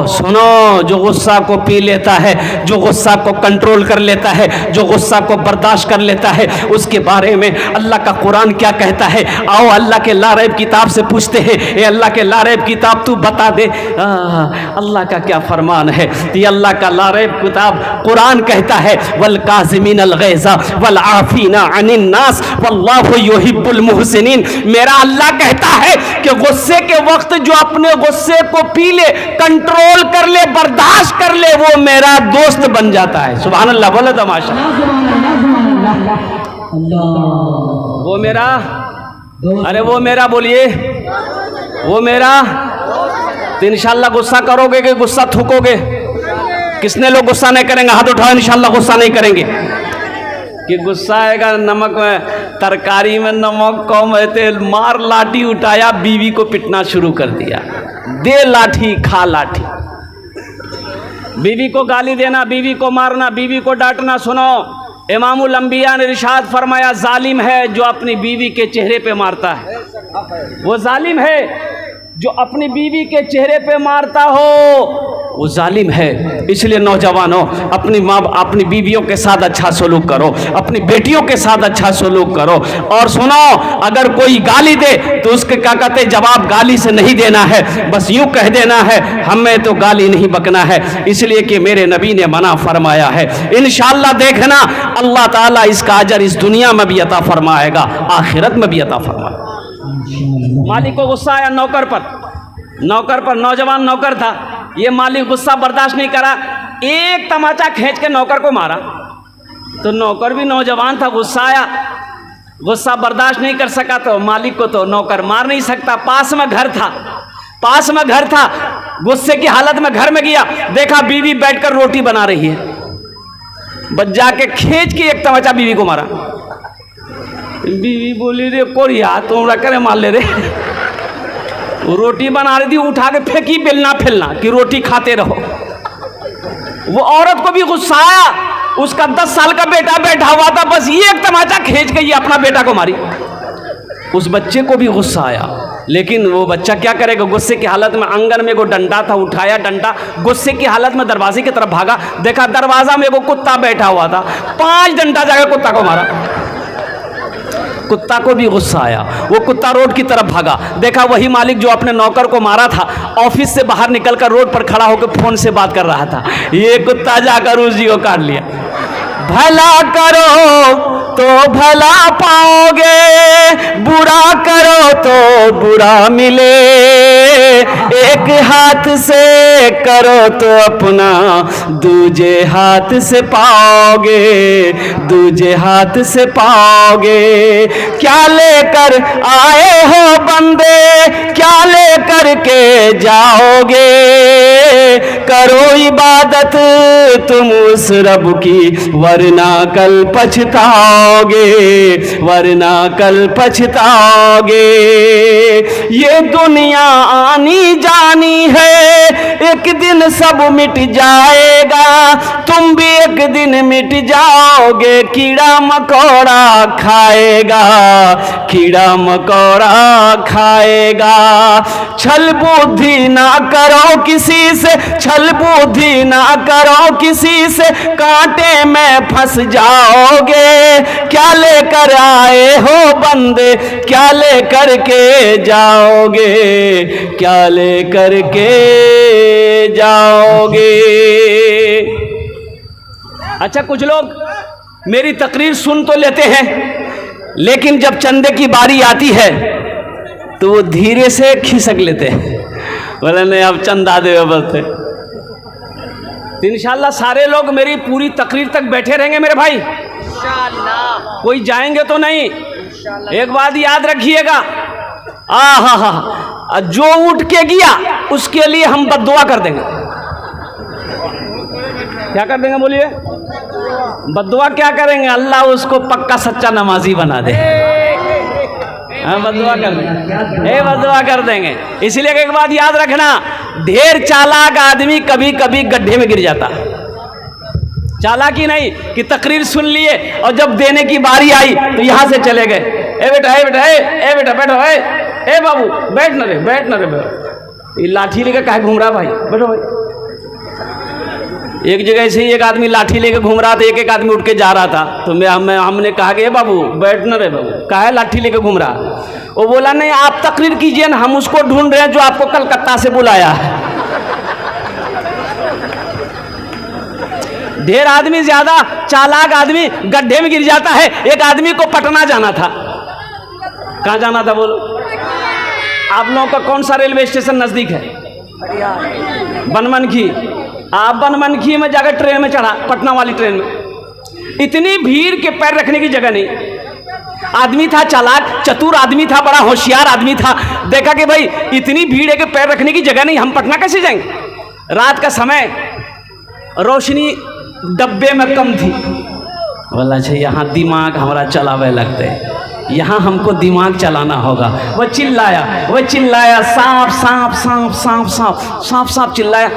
सुनो, जो गुस्सा को पी लेता है, जो गुस्सा को कंट्रोल कर लेता है, जो गुस्सा को बर्दाश्त कर लेता है, उसके बारे में अल्लाह का कुरान क्या कहता है। आओ अल्लाह के लारैब किताब से पूछते हैं, ए अल्लाह के लारैब किताब तू बता दे अल्लाह का क्या फरमान है। ये अल्लाह का लारैब किताब कुरान कहता है, वल काज़िमीन अल गैज़ा वल आफीना अनिन नास वल्लाहु युहिब्बुल मुहसिनीन। मेरा अल्लाह कहता है कि गुस्से के वक्त जो अपने गुस्से को पी ले, कंट्रोल कर ले, बर्दाश्त कर ले, वो मेरा दोस्त बन जाता है। सुभान अल्लाह, बोले तमाशा। वो मेरा, अरे वो मेरा बोलिए, वो मेरा। तो इंशाल्लाह गुस्सा करोगे कि गुस्सा थूकोगे? किसने लोग गुस्सा नहीं करेंगे? हाथ उठाओ, इंशाल्लाह गुस्सा नहीं करेंगे। कि गुस्सा आएगा, नमक में, तरकारी में नमक कम है तो मार लाठी उठाया, बीवी को पिटना शुरू कर दिया। दे लाठी खा लाठी। बीवी को गाली देना, बीवी को मारना, बीवी को डांटना। सुनो, इमामुल अंबिया ने इरशाद फरमाया, जालिम है जो अपनी बीवी के चेहरे पे मारता है। वो जालिम है जो अपनी बीवी के चेहरे पे मारता हो, वो जालिम है। इसलिए नौजवानों, अपनी माँ, अपनी बीवियों के साथ अच्छा सलूक करो, अपनी बेटियों के साथ अच्छा सलूक करो। और सुनो, अगर कोई गाली दे तो उसके क्या कहते, जवाब गाली से नहीं देना है, बस यूं कह देना है, हमें तो गाली नहीं बकना है, इसलिए कि मेरे नबी ने मना फरमाया है। इंशाअल्लाह देखना, अल्लाह ताला इसका अजर इस दुनिया में भी अता फरमाएगा, आखिरत में भी अता फरमाएगा। मालिक को गुस्सा आया नौकर पर, नौजवान नौकर था। ये मालिक गुस्सा बर्दाश्त नहीं करा, एक तमाचा खींच के नौकर को मारा। तो नौकर भी नौजवान था, गुस्सा आया, गुस्सा बर्दाश्त नहीं कर सका, तो मालिक को तो नौकर मार नहीं सकता। पास में घर था, गुस्से की हालत में घर में गया, देखा बीवी बैठकर रोटी बना रही है, बस जाके खींच के एक तमाचा बीवी को मारा। बीवी बोली, रे कोरिया तुम करे मार ले रे। रोटी बना रही थी, उठा के फेंकी, बेलना फैलना कि रोटी खाते रहो। वो औरत को भी गुस्सा आया, उसका 10 साल का बेटा बैठा हुआ था, बस ये एक तमाचा खींच के ये अपना बेटा को मारी। उस बच्चे को भी गुस्सा आया, लेकिन वो बच्चा क्या करेगा, गुस्से की हालत में आंगन में वो डंडा था, उठाया डंडा, गुस्से की हालत में दरवाजे की तरफ भागा, देखा दरवाजा में वो कुत्ता बैठा हुआ था, 5 डंडा जाकर कुत्ता को मारा। कुत्ता को भी गुस्सा आया, वो कुत्ता रोड की तरफ भागा, देखा वही मालिक जो अपने नौकर को मारा था ऑफिस से बाहर निकलकर रोड पर खड़ा होकर फोन से बात कर रहा था। ये कुत्ता जाकर उसी को काट लिया। भला करो तो भला पाओगे, बुरा करो तो बुरा मिले, एक हाथ से करो तो अपना दूजे हाथ से पाओगे, दूजे हाथ से पाओगे। क्या लेकर आए हो बंदे, क्या लेकर के जाओगे, करो इबादत तुम उस रब की, वरना कल पछताओगे, वरना कल पछताओगे। ये दुनिया आनी जानी है, एक दिन सब मिट जाएगा, तुम भी एक दिन मिट जाओगे। कीड़ा मकोड़ा खाएगा, कीड़ा मकोड़ा खाएगा। छल बुद्धि ना करो किसी से, छल बुद्धि ना करो किसी से, कांटे में फंस जाओगे। क्या लेकर आए हो बंदे, क्या लेकर के जाओगे, क्या लेकर के जाओगे। अच्छा, कुछ लोग मेरी तकरीर सुन तो लेते हैं, लेकिन जब चंदे की बारी आती है तो वो धीरे से खिसक लेते हैं, बोले नहीं अब चंदा दे बोलते। तो इंशाल्लाह सारे लोग मेरी पूरी तकरीर तक बैठे रहेंगे मेरे भाई, इंशाल्लाह कोई जाएंगे तो नहीं। एक बात याद रखिएगा, जो उठ के गया उसके लिए हम बद्दुआ कर देंगे। क्या कर देंगे बोलिए? बद्दुआ क्या करेंगे? अल्लाह उसको पक्का सच्चा नमाजी बना दे। बद्दुआ कर देंगे, बद्दुआ कर देंगे। इसलिए एक बात याद रखना, ढेर चालाक आदमी कभी कभी गड्ढे में गिर जाता। चालाकी नहीं कि तकरीर सुन लिए और जब देने की बारी आई तो यहां से चले गए, ए बेटा ए बेटा ए बेटा बैठो, ए बाबू बैठ न रे, बैठ न रे, ये लाठी लेकर काहे घूम रहा भाई, बैठो भाई। एक जगह से ही एक आदमी लाठी लेके घूम रहा था, एक एक आदमी उठ के जा रहा था। तो हमने कहा कि बाबू बैठ न रे बाबू, काहे लाठी लेके घूम रहा? वो बोला नहीं आप तकरीर कीजिए ना, हम उसको ढूंढ रहे हैं जो आपको कलकत्ता से बुलाया है। ढेर आदमी, ज्यादा चालाक आदमी गड्ढे में गिर जाता है। एक आदमी को पटना जाना था। कहाँ जाना था बोलो? आप लोगों का कौन सा रेलवे स्टेशन नजदीक है? बनमनखी। आप बनमनखी में जाकर ट्रेन में चढ़ा, पटना वाली ट्रेन में। इतनी भीड़ के पैर रखने की जगह नहीं। आदमी था चालाक, चतुर आदमी था, बड़ा होशियार आदमी था। देखा कि भाई इतनी भीड़ है कि पैर रखने की जगह नहीं, हम पटना कैसे जाएंगे? रात का समय, रोशनी डब्बे में कम थी। बोला अच्छा यहाँ दिमाग हमारा चलावे लगते हैं, यहाँ हमको दिमाग चलाना होगा। वह चिल्लाया सांप सांप सांप सांप सांप सांप सांप चिल्लाया।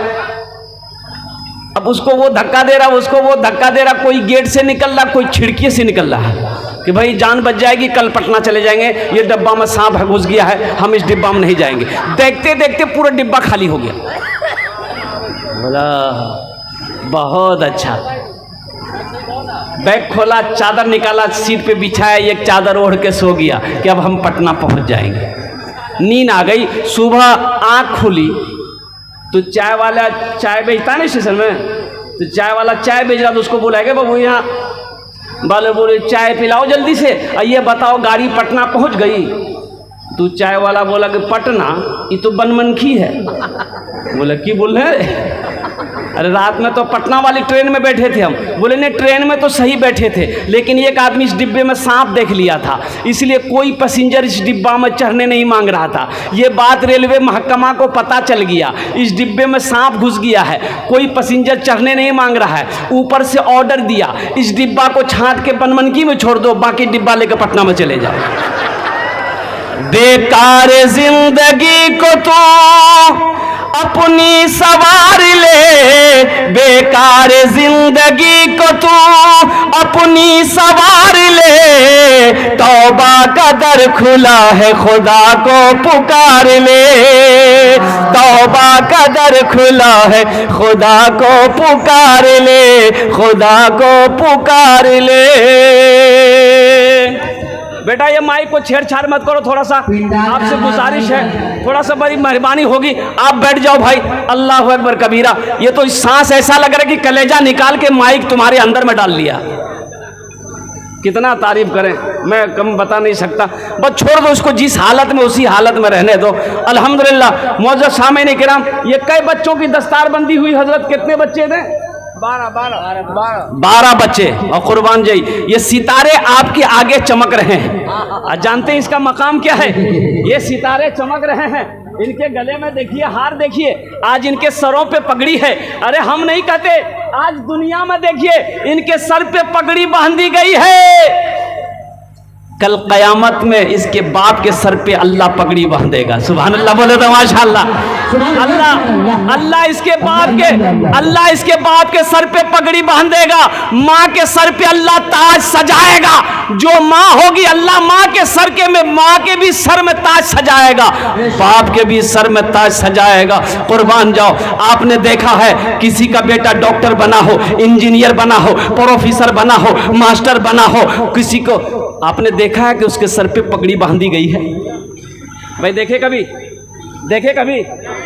अब उसको वो धक्का दे रहा, उसको वो धक्का दे रहा। कोई गेट से निकल रहा, कोई खिड़की से निकल रहा है कि भाई जान बच जाएगी, कल पटना चले जाएंगे, ये डिब्बा में सांप है, घुस गया है, हम इस डिब्बा में नहीं जाएंगे। देखते देखते पूरा डिब्बा खाली हो गया। बोला बहुत अच्छा। बैग खोला, चादर निकाला, सीट पे बिछाया, एक चादर ओढ़ के सो गया कि अब हम पटना पहुंच जाएंगे। नींद आ गई। सुबह आँख खुली तो चाय वाला चाय बेचता है ना स्टेशन में, तो चाय वाला चाय बेच रहा, तो उसको बुलाएगा बाबू यहाँ वाले बोले चाय पिलाओ जल्दी से, ये बताओ गाड़ी पटना पहुंच गई? तो चाय वाला बोला कि पटना ये तो बनमनखी है। बोले की बोल रहे? अरे रात में तो पटना वाली ट्रेन में बैठे थे हम। बोले नहीं ट्रेन में तो सही बैठे थे, लेकिन एक आदमी इस डिब्बे में सांप देख लिया था, इसलिए कोई पैसेंजर इस डिब्बा में चढ़ने नहीं मांग रहा था। ये बात रेलवे महकमा को पता चल गया, इस डिब्बे में सांप घुस गया है, कोई पैसेंजर चढ़ने नहीं मांग रहा है। ऊपर से ऑर्डर दिया इस डिब्बा को छांट के बनमनखी में छोड़ दो, बाकी डिब्बा लेकर पटना में चले जाओ। बेकार जिंदगी को तो अपनी सवार ले, बेकार जिंदगी को तू अपनी सवार ले, तौबा का दर खुला है खुदा को पुकार ले, तौबा का दर खुला है खुदा को पुकार ले, खुदा को पुकार ले। बेटा ये माइक को छेड़छाड़ मत करो, थोड़ा सा आपसे गुजारिश है, थोड़ा सा बड़ी मेहरबानी होगी, आप बैठ जाओ भाई। अल्लाह अकबर कबीरा। ये तो सांस ऐसा लग रहा है कि कलेजा निकाल के माइक तुम्हारे अंदर में डाल लिया। कितना तारीफ करें, मैं कम बता नहीं सकता। बस छोड़ दो उसको, जिस हालत में उसी हालत में रहने दो। अल्हम्दुलिल्लाह। मौजूद सामईन किराम, ये कई बच्चों की दस्तार बंदी हुई हजरत? कितने बच्चे थे? 12 बच्चे। और कुर्बान जाई, ये सितारे आपके आगे चमक रहे हैं। जानते हैं इसका मकाम क्या है? ये सितारे चमक रहे हैं, इनके गले में देखिए हार, देखिए आज इनके सरों पे पगड़ी है। अरे हम नहीं कहते, आज दुनिया में देखिए इनके सर पे पगड़ी बांधी गई है। कल कयामत में इसके बाप के सर पे अल्लाह पगड़ी बांधेगा। सुभान अल्लाह बोले तो माशाअल्लाह। अल्लाह इसके बाप के सर पे पगड़ी बांधेगा। माँ के सर पे अल्लाह ताज सजाएगा। जो माँ होगी अल्लाह माँ के सर के में, माँ के भी सर में ताज सजाएगा, बाप के भी सर में ताज सजाएगा। कुर्बान जाओ। आपने देखा है किसी का बेटा डॉक्टर बना हो, इंजीनियर बना हो, प्रोफेसर बना हो, मास्टर बना हो, किसी को आपने देखा है कि उसके सर पे पगड़ी बांधी गई है? भाई देखे कभी?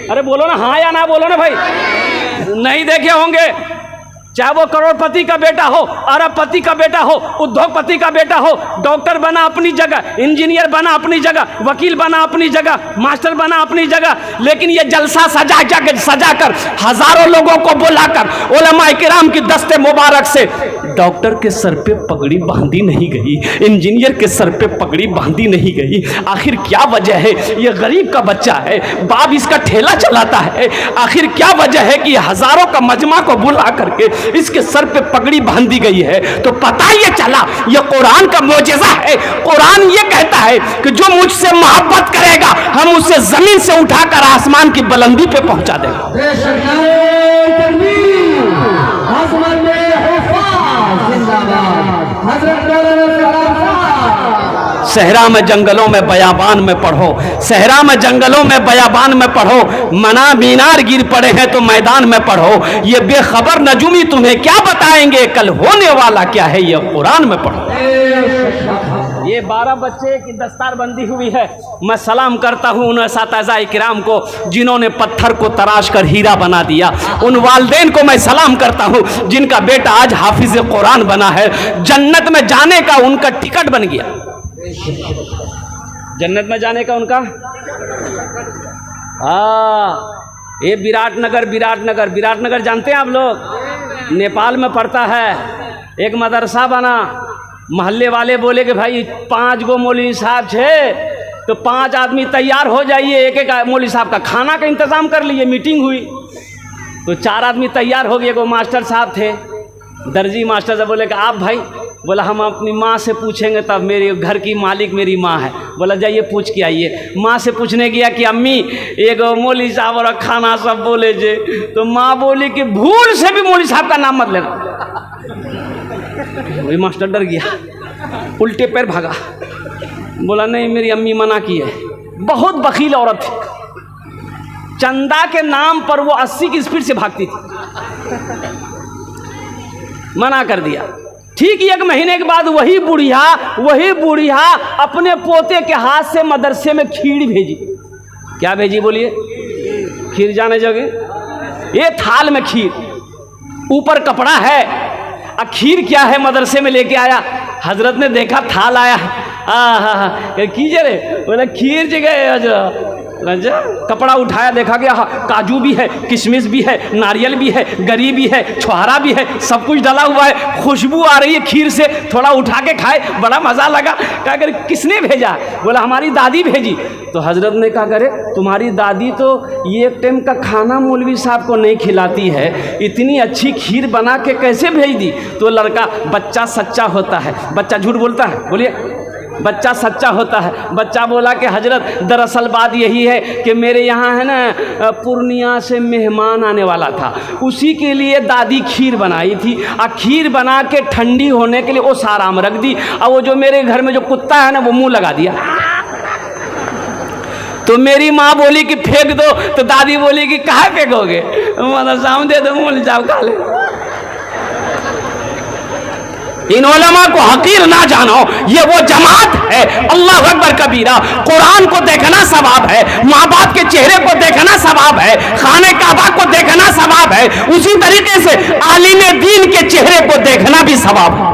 अरे बोलो ना हाँ या ना, बोलो ना भाई। नहीं देखे होंगे। चाहे वो करोड़पति का बेटा हो, अरबपति का बेटा हो, उद्योगपति का बेटा हो, डॉक्टर बना अपनी जगह, इंजीनियर बना अपनी जगह, वकील बना अपनी जगह, मास्टर बना अपनी जगह, लेकिन ये जलसा सजाकर हजारों लोगों को बुलाकर उलमाए किराम की दस्ते मुबारक से डॉक्टर के सर पे पगड़ी बांधी नहीं गई, इंजीनियर के सर पे पगड़ी बांधी नहीं गई। आखिर क्या वजह है? ये गरीब का बच्चा है, बाप इसका ठेला चलाता है। आखिर क्या वजह है कि हजारों का मजमा को बुला करके इसके सर पे पगड़ी बांधी गई है? तो पता ये चला ये कुरान का मोजेज़ा है। कुरान ये कहता है कि जो मुझसे मोहब्बत करेगा हम उसे जमीन से उठाकर आसमान की बुलंदी पे पहुंचा देगा। सहरा में जंगलों में बयाबान में पढ़ो, सहरा में जंगलों में बयाबान में पढ़ो, मना मीनार गिर पड़े हैं तो मैदान में पढ़ो, ये बेखबर नजूमी तुम्हें क्या बताएंगे, कल होने वाला क्या है ये कुरान में पढ़ो। ये 12 बच्चे की दस्तारबंदी हुई है। मैं सलाम करता हूँ उन असातिज़ा इकराम को जिन्होंने पत्थर को तराश कर हीरा बना दिया। उन वालिदैन को मैं सलाम करता हूँ जिनका बेटा आज हाफिज कुरान बना है। जन्नत में जाने का उनका टिकट बन गया, जन्नत में जाने का उनका। ये विराटनगर जानते हैं आप लोग, नेपाल में पड़ता है। एक मदरसा बना, मोहल्ले वाले बोले कि भाई 5 गो मौलवी साहब छे तो 5 आदमी तैयार हो जाइए, एक एक मौलवी साहब का खाना का इंतज़ाम कर लिए। मीटिंग हुई तो 4 आदमी तैयार हो गए। एगो मास्टर साहब थे, दर्जी मास्टर साहब बोले कि आप भाई, बोला हम अपनी माँ से पूछेंगे, तब मेरे घर की मालिक मेरी माँ है। बोला जाइए पूछ के आइए। माँ से पूछने गया कि अम्मी एगो मौलवी साहब और खाना सब बोले जे, तो माँ बोली कि भूल से भी मौलवी साहब का नाम मत लेना। वही मास्टर डर गया, उल्टे पैर भागा, बोला नहीं मेरी अम्मी मना की है। बहुत बखील औरत थी, चंदा के नाम पर वो 80 की स्पीड से भागती थी, मना कर दिया। ठीक 1 महीने के बाद वही बुढ़िया अपने पोते के हाथ से मदरसे में खीर भेजी। क्या भेजी बोलिए? खीर जाने जगह ये थाल में खीर, ऊपर कपड़ा है। खीर क्या है मदरसे में लेके आया। हजरत ने देखा थाल आया, कीजिए रे, बोला खीर जगह हजरत। कपड़ा उठाया, देखा गया काजू भी है, किशमिश भी है, नारियल भी है, गरी भी है, छुहारा भी है, सब कुछ डाला हुआ है। खुशबू आ रही है खीर से, थोड़ा उठा के खाए, बड़ा मज़ा लगा। क्या करे किसने भेजा? बोला हमारी दादी भेजी। तो हजरत ने कहा करे तुम्हारी दादी तो ये टाइम का खाना मौलवी साहब को नहीं खिलाती है, इतनी अच्छी खीर बना के कैसे भेज दी? तो लड़का, बच्चा सच्चा होता है, बच्चा झूठ बोलता है, बोलिए बच्चा सच्चा होता है। बच्चा बोला कि हजरत दरअसल बात यही है कि मेरे यहाँ है ना पूर्णिया से मेहमान आने वाला था, उसी के लिए दादी खीर बनाई थी। खीर बना के ठंडी होने के लिए वो सारा में रख दी, और वो जो मेरे घर में जो कुत्ता है ना वो मुंह लगा दिया। तो मेरी माँ बोली कि फेंक दो, तो दादी बोली कि कहाँ फेंकोगे? मतलब दे दो, मुँह जाओ खा ले। इन उलमा को हकीर ना जानो, ये वो जमात है। अल्लाह अकबर कबीरा। कुरान को देखना सवाब है, माँ बाप के चेहरे को देखना सवाब है, खाने काबा को देखना सवाब है, उसी तरीके से आलिम दीन के चेहरे को देखना भी सवाब है।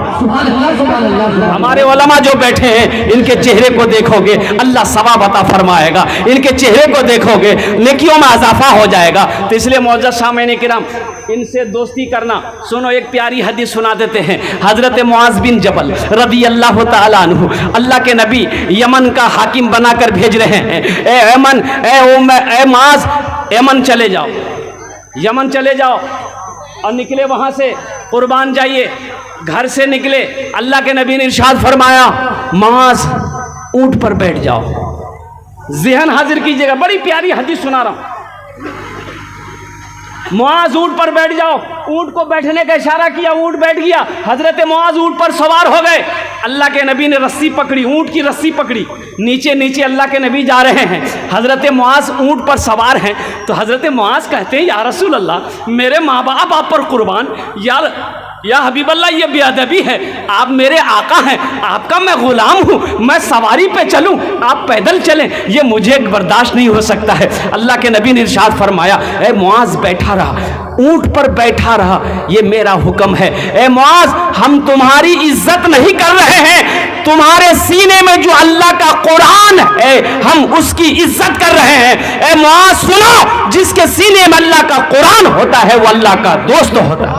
हमारे उलमा जो बैठे हैं इनके चेहरे को देखोगे अल्लाह सवाब अता फरमाएगा, इनके चेहरे को देखोगे नेकियों में इजाफा हो जाएगा। तो इसलिए मौजूद सामईन किराम, इनसे दोस्ती करना। सुनो एक प्यारी हदीस सुना देते हैं। हजरत मुआज़ बिन जबल रदी अल्लाह ताला अन्हु, अल्लाह के नबी यमन का हाकिम बनाकर भेज रहे हैं। ए मुआज़, यमन चले जाओ, यमन चले जाओ। और निकले वहाँ से, कुर्बान जाइए। घर से निकले, अल्लाह के नबी ने इरशाद फरमाया मुआज़ ऊँट पर बैठ जाओ। ज़हन हाजिर कीजिएगा, बड़ी प्यारी हदीस सुना रहा हूँ। मुआज़ ऊँट पर बैठ जाओ। ऊँट को बैठने का इशारा किया, ऊँट बैठ गया। हजरत मुआज़ ऊँट पर सवार हो गए। अल्लाह के नबी ने रस्सी पकड़ी, ऊँट की रस्सी पकड़ी, नीचे नीचे अल्लाह के नबी जा रहे हैं। हजरत मुआज़ ऊँट पर सवार हैं। तो हजरत मुआज़ कहते हैं या रसूल अल्लाह, मेरे माँ बाप आप पर कुर्बान, या हबीब अल्लाह ये बेअदबी है, आप मेरे आका हैं, आपका मैं गुलाम हूँ, मैं सवारी पे चलूँ, आप पैदल चलें, ये मुझे बर्दाश्त नहीं हो सकता है। अल्लाह के नबी ने इरशाद फरमाया ए मुआज़ बैठा रहा, ऊँट पर बैठा रहा, ये मेरा हुक्म है। ए मुआज़ हम तुम्हारी इज्जत नहीं कर रहे हैं, तुम्हारे सीने में जो अल्लाह का कुरान है हम उसकी इज्जत कर रहे हैं। ए मुआज़ सुनो, जिसके सीने में अल्लाह का कुरान होता है वो अल्लाह का दोस्त होता है।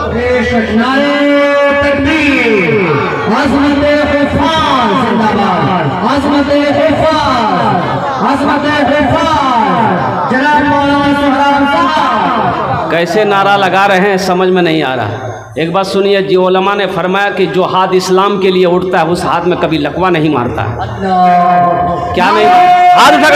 कैसे नारा लगा रहे हैं समझ में नहीं आ रहा। एक बात सुनिए, जी उलमा ने फरमाया कि जो हाथ इस्लाम के लिए उठता है उस हाथ में कभी लकवा नहीं मारता है। क्या नहीं हाथ उठा